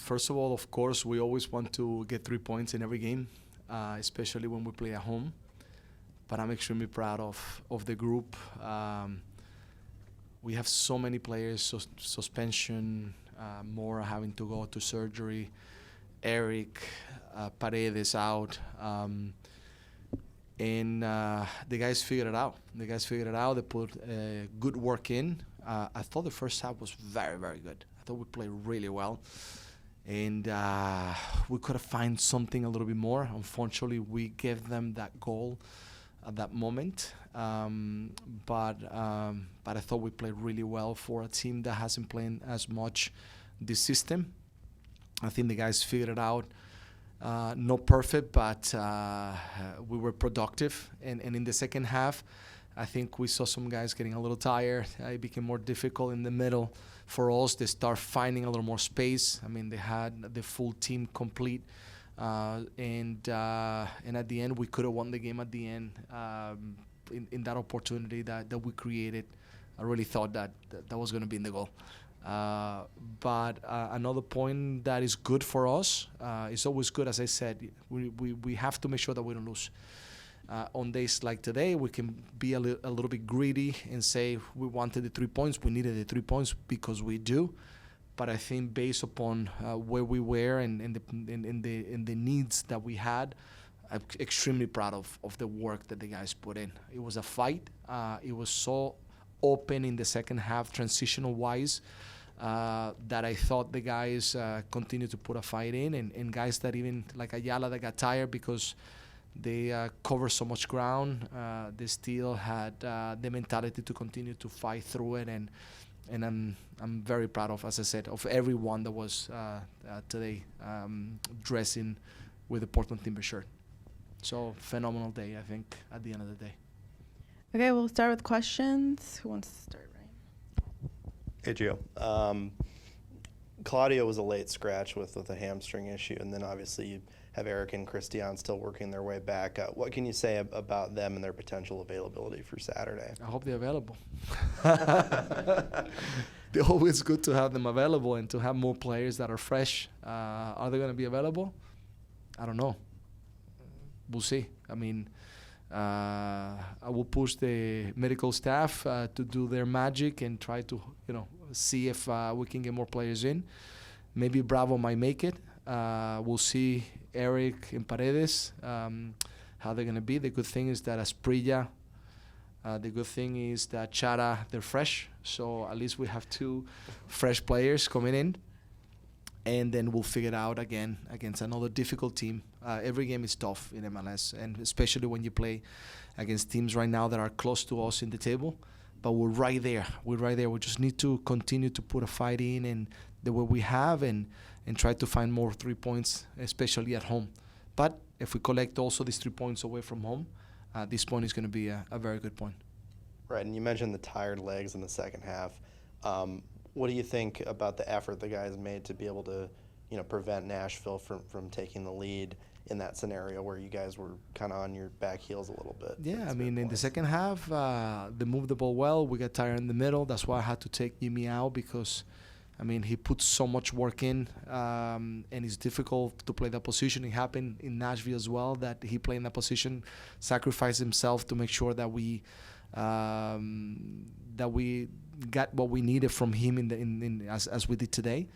First of all, of course, we always want to get 3 points in every game, especially when we play at home. But I'm extremely proud of the group. We have so many players, suspension, Mora having to go to surgery, Eric, Paredes out. And the guys figured it out. They put good work in. I thought the first half was very, very good. I thought we played really well. And we could have found something a little bit more. Unfortunately, we gave them that goal at that moment. But I thought we played really well for a team that hasn't played as much this system. I think the guys figured it out. Not perfect, but we were productive. And in the second half, I think we saw some guys getting a little tired. It became more difficult in the middle for us. They start finding a little more space. I mean, they had the full team complete. And at the end, we could have won the game at the end in that opportunity that we created. I really thought that was going to be in the goal. But another point that is good for us, it's always good, as I said, we have to make sure that we don't lose. On days like today, we can be a little bit greedy and say we wanted the 3 points, we needed the 3 points because we do. But I think based upon where we were and the needs that we had, I'm extremely proud of the work that the guys put in. It was a fight. It was so open in the second half, transitional-wise, that I thought the guys continued to put a fight in, and guys that even, like Ayala, that got tired because they covered so much ground. They still had the mentality to continue to fight through it, and I'm very proud of, as I said, of everyone that was today dressing with the Portland Timber shirt. So phenomenal day, I think, at the end of the day. Okay, we'll start with questions. Who wants to start, Ryan? Hey, Gio. Claudio was a late scratch with a hamstring issue, and then obviously you have Eric and Christian still working their way back. What can you say about them and their potential availability for Saturday? I hope they're available. They're always good to have them available and to have more players that are fresh. Are they going to be available? I don't know. We'll see. I mean, I will push the medical staff to do their magic and try to, see if we can get more players in. Maybe Bravo might make it. We'll see Eric and Paredes, how they're going to be. The good thing is that Asprilla, the good thing is that Chara, they're fresh. So at least we have 2 fresh players coming in. And then we'll figure it out again against another difficult team. Every game is tough in MLS, and especially when you play against teams right now that are close to us in the table. But we're right there. We just need to continue to put a fight in and the way we have and try to find more 3 points, especially at home. But if we collect also these 3 points away from home, this point is going to be a very good point. Right, and you mentioned the tired legs in the second half. What do you think about the effort the guys made to be able to, prevent Nashville from taking the lead in that scenario where you guys were kind of on your back heels a little bit? Yeah, I mean, in the second half, they moved the ball well. We got tired in the middle. That's why I had to take Jimmy out because, I mean, he puts so much work in, and it's difficult to play that position. It happened in Nashville as well, that he played in that position, sacrificed himself to make sure that we got what we needed from him as we did today.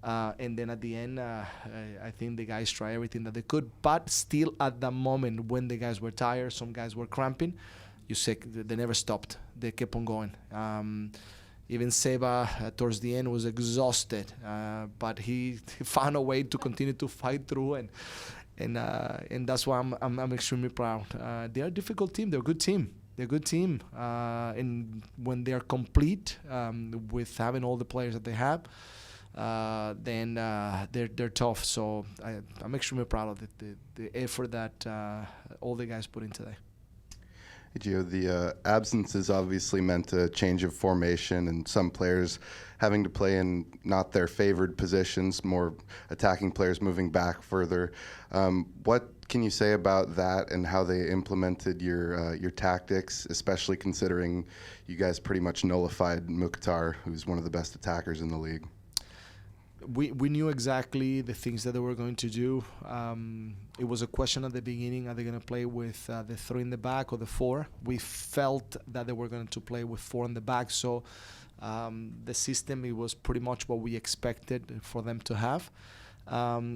And then at the end, I think the guys tried everything that they could. But still at the moment when the guys were tired, some guys were cramping, you say they never stopped. They kept on going. Even Seba towards the end was exhausted, but he found a way to continue to fight through, and that's why I'm extremely proud. They're a difficult team. They're a good team. And when they're complete with having all the players that they have, then they're tough. So I'm extremely proud of the effort that all the guys put in today. Gio, the absences obviously meant a change of formation and some players having to play in not their favored positions, more attacking players moving back further. What can you say about that and how they implemented your tactics, especially considering you guys pretty much nullified Mukhtar, who's one of the best attackers in the league? we knew exactly the things that they were going to do. It was a question at the beginning: are they going to play with the 3 in the back or the 4? We felt that they were going to play with 4 in the back, so the system, it was pretty much what we expected for them to have.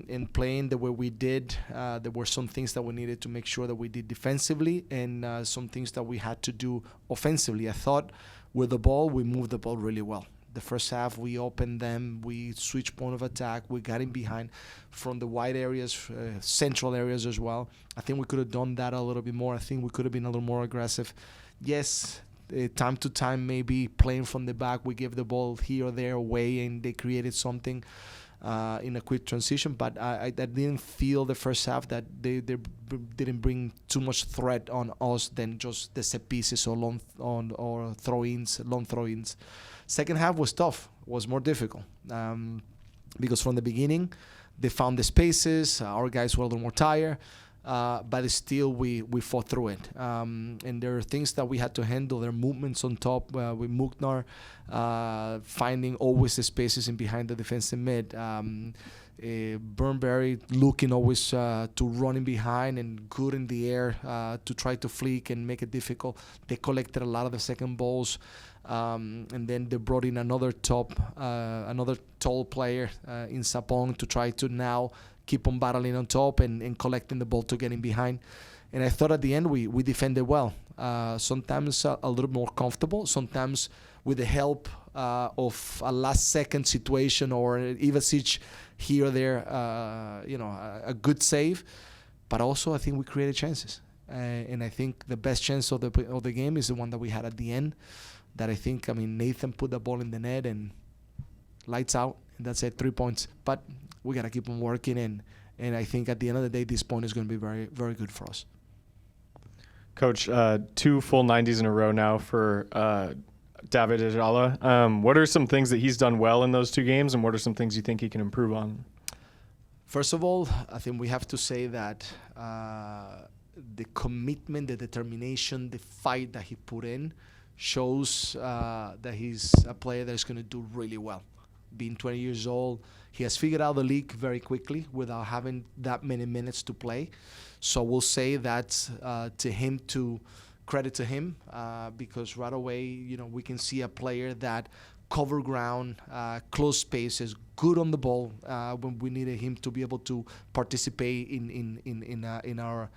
In playing the way we did, there were some things that we needed to make sure that we did defensively, and some things that we had to do offensively. I thought with the ball, we moved the ball really well. The first half, we opened them, we switched point of attack, we got in behind from the wide areas, central areas as well. I think we could have done that a little bit more. I think we could have been a little more aggressive. Yes, time to time, maybe playing from the back, we gave the ball here or there away, and they created something in a quick transition. But I didn't feel the first half that they didn't bring too much threat on us than just the set pieces or long throw-ins. Second half was tough, was more difficult, because from the beginning they found the spaces. Our guys were a little more tired, but still we fought through it. And there are things that we had to handle. There are movements on top with Muknar, finding always the spaces in behind the defensive mid. Burnberry looking always to run in behind and good in the air to try to flick and make it difficult. They collected a lot of the second balls. And then they brought in another tall player in Sapong to try to now keep on battling on top and collecting the ball to get in behind. And I thought at the end we defended well. Sometimes a little more comfortable, sometimes with the help of a last-second situation or Ivasic here or there, a good save. But also I think we created chances. And I think the best chance of the game is the one that we had at the end. That I think, Nathan put the ball in the net and lights out, and that's it, 3 points. But we got to keep on working, and I think at the end of the day, this point is going to be very, very good for us. Coach, 2 full 90s in a row now for David Ayala. What are some things that he's done well in those 2 games, and what are some things you think he can improve on? First of all, I think we have to say that the commitment, the determination, the fight that he put in shows that he's a player that is going to do really well. Being 20 years old, he has figured out the league very quickly without having that many minutes to play. So we'll say that's credit to him, because right away, we can see a player that cover ground, close spaces, good on the ball when we needed him to be able to participate in our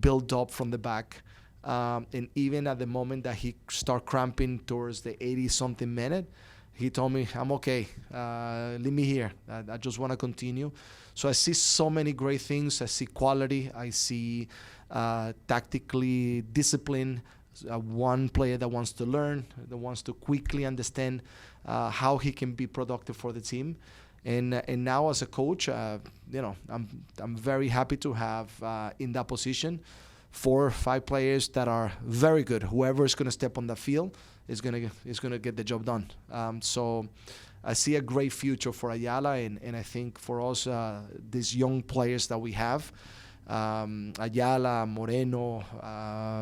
build up from the back. And even at the moment that he started cramping towards the 80-something minute, he told me, I'm okay, leave me here. I just want to continue. So I see so many great things. I see quality. I see tactically discipline. One player that wants to learn, that wants to quickly understand how he can be productive for the team. And now as a coach, I'm very happy to have in that position 4 or 5 players that are very good. Whoever is going to step on the field is going to get the job done. So I see a great future for Ayala, and I think for us, these young players that we have, Ayala, Moreno,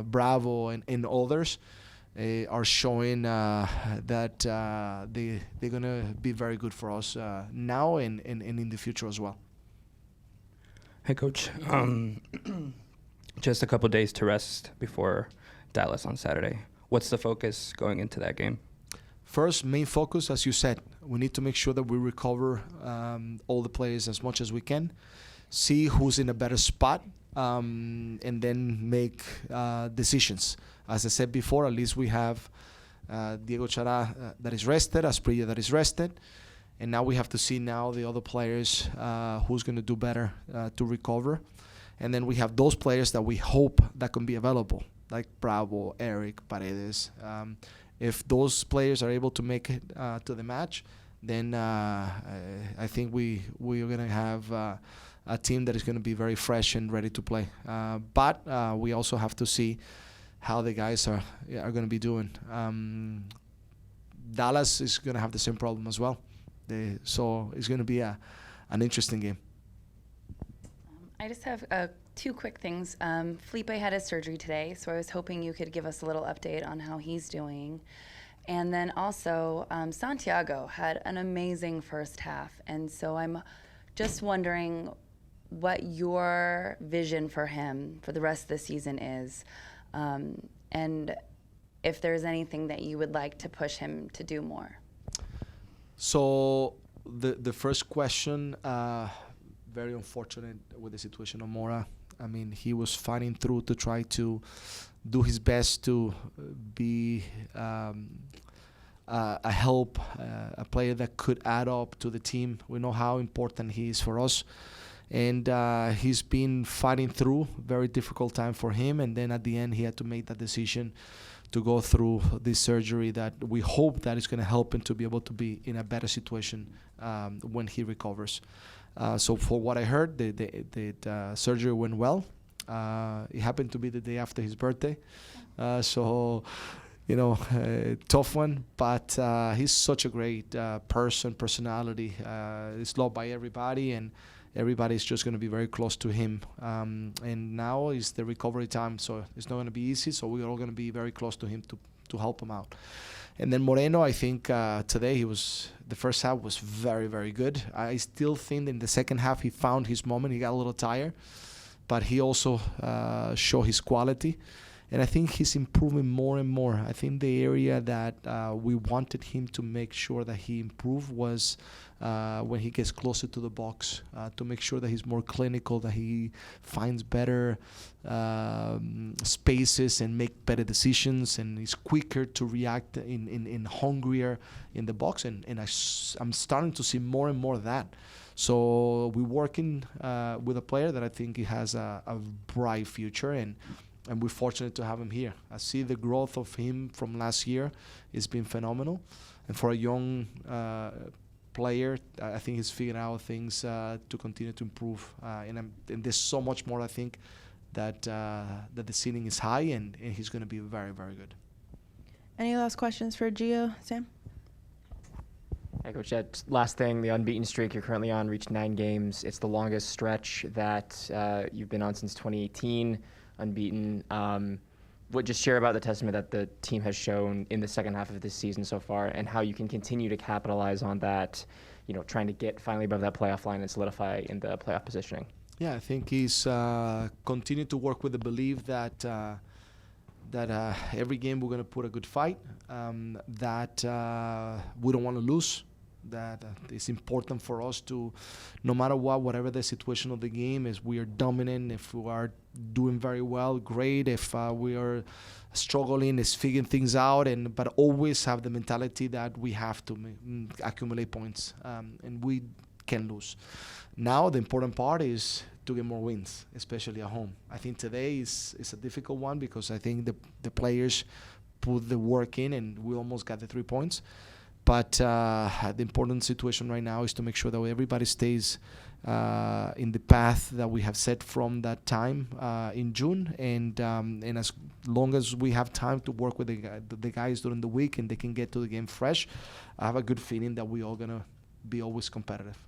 Bravo, and others, are showing that they're going to be very good for us now and in the future as well. Hey, Coach. Just a couple days to rest before Dallas on Saturday. What's the focus going into that game? First, main focus, as you said, we need to make sure that we recover all the players as much as we can, see who's in a better spot, and then make decisions. As I said before, at least we have Diego Chara that is rested, Asprilla that is rested, and now we have to see now the other players who's going to do better to recover. And then we have those players that we hope that can be available, like Bravo, Eric, Paredes. If those players are able to make it to the match, then I think we are going to have a team that is going to be very fresh and ready to play. But we also have to see how the guys are going to be doing. Dallas is going to have the same problem as well. So it's going to be an interesting game. I just have 2 quick things. Felipe had his surgery today, so I was hoping you could give us a little update on how he's doing. And then also, Santiago had an amazing first half. And so I'm just wondering what your vision for him for the rest of the season is. And if there's anything that you would like to push him to do more. So the first question, very unfortunate with the situation of Mora. I mean, he was fighting through to try to do his best to be a help, a player that could add up to the team. We know how important he is for us. And he's been fighting through, very difficult time for him. And then at the end, he had to make that decision to go through this surgery that we hope that is going to help him to be able to be in a better situation when he recovers. So for what I heard, the surgery went well. It happened to be the day after his birthday. So, tough one. But he's such a great personality. He's loved by everybody, and everybody's just going to be very close to him. And now is the recovery time, so it's not going to be easy. So we're all going to be very close to him to help him out. And then Moreno, I think today the first half was very, very good. I still think in the second half he found his moment. He got a little tired, but he also showed his quality. And I think he's improving more and more. I think the area that we wanted him to make sure that he improved was when he gets closer to the box, to make sure that he's more clinical, that he finds better spaces and make better decisions, and he's quicker to react in hungrier in the box. And I'm starting to see more and more of that. So we're working with a player that I think he has a bright future, and we're fortunate to have him here. I see the growth of him from last year. It's been phenomenal. And for a young player, I think he's figured out things to continue to improve. And there's so much more, I think, that the ceiling is high, and he's going to be very, very good. Any last questions for Gio, Sam? Hey, Coach, last thing, the unbeaten streak you're currently on reached 9 games. It's the longest stretch that you've been on since 2018. Unbeaten. What just share about the testament that the team has shown in the second half of this season so far, and how you can continue to capitalize on that, trying to get finally above that playoff line and solidify in the playoff positioning? Yeah, I think he's continued to work with the belief that every game we're going to put a good fight, that we don't want to lose, that it's important for us to, no matter whatever the situation of the game is, we are dominant. If we are doing very well, great. If we are struggling, is figuring things out, but always have the mentality that we have to accumulate points, and we can lose. Now the important part is to get more wins, especially at home. I think today is a difficult one because I think the players put the work in, and we almost got the 3 points. But the important situation right now is to make sure that everybody stays in the path that we have set from that time in June. And as long as we have time to work with the guys during the week and they can get to the game fresh, I have a good feeling that we're all going to be always competitive.